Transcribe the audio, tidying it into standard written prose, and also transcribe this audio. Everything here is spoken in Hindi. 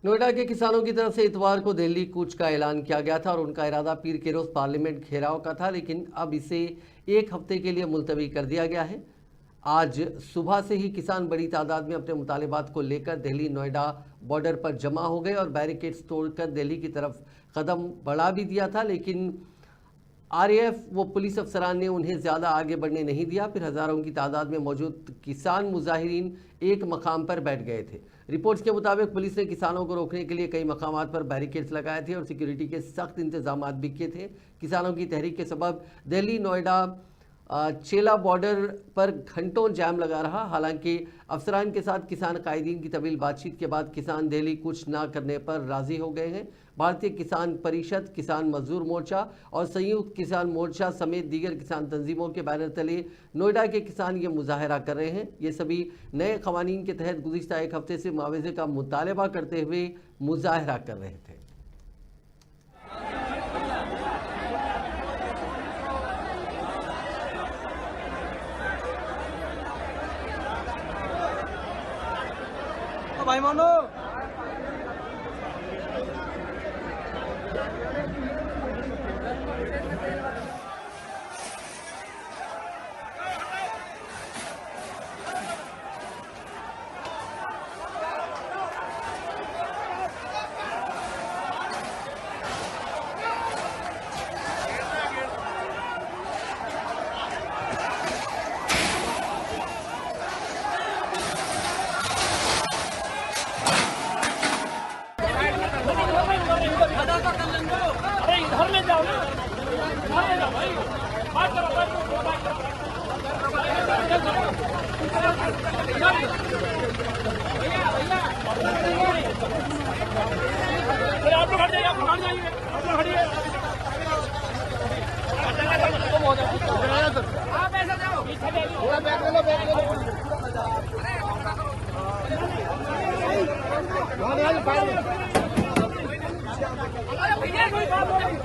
नोएडा के किसानों की तरफ से इतवार को दिल्ली कूच का ऐलान किया गया था और उनका इरादा पीर के रोज पार्लियामेंट घेराव का था, लेकिन अब इसे एक हफ्ते के लिए मुलतवी कर दिया गया है। आज सुबह से ही किसान बड़ी तादाद में अपने मुतालिबात को लेकर दिल्ली नोएडा बॉर्डर पर जमा हो गए और बैरिकेड्स तोड़कर दिल्ली की तरफ कदम बढ़ा भी दिया था, लेकिन आरएएफ व पुलिस अफसरान ने उन्हें ज़्यादा आगे बढ़ने नहीं दिया। फिर हज़ारों की तादाद में मौजूद किसान मुजाहिरीन एक मकाम पर बैठ गए थे। रिपोर्ट्स के मुताबिक पुलिस ने किसानों को रोकने के लिए कई मकामात पर बैरिकेड्स लगाए थे और सिक्योरिटी के सख्त इंतजाम भी किए थे। किसानों की तहरीक के सबब दिल्ली नोएडा चेला बॉर्डर पर घंटों जाम लगा रहा। हालांकि अफसरान के साथ किसान कायदीन की तवील बातचीत के बाद किसान दिल्ली कुछ ना करने पर राजी हो गए हैं। भारतीय किसान परिषद, किसान मजदूर मोर्चा और संयुक्त किसान मोर्चा समेत दीगर किसान तंजीमों के बैनर तले नोएडा के किसान ये मुजाहरा कर रहे हैं। ये सभी नए कवानीन के तहत गुज़िश्ता एक हफ्ते से मुआवजे का मुतालबा करते हुए मुजाहरा कर रहे थे। भाई मानो अरे इधर ले जाओ ना, इधर ले जाओ भाई, बात करो भैया आप लोग हट जाइए, आप लोग हटिए, आप ऐसा जाओ, बैग ले लो, भैया कोई बात नहीं।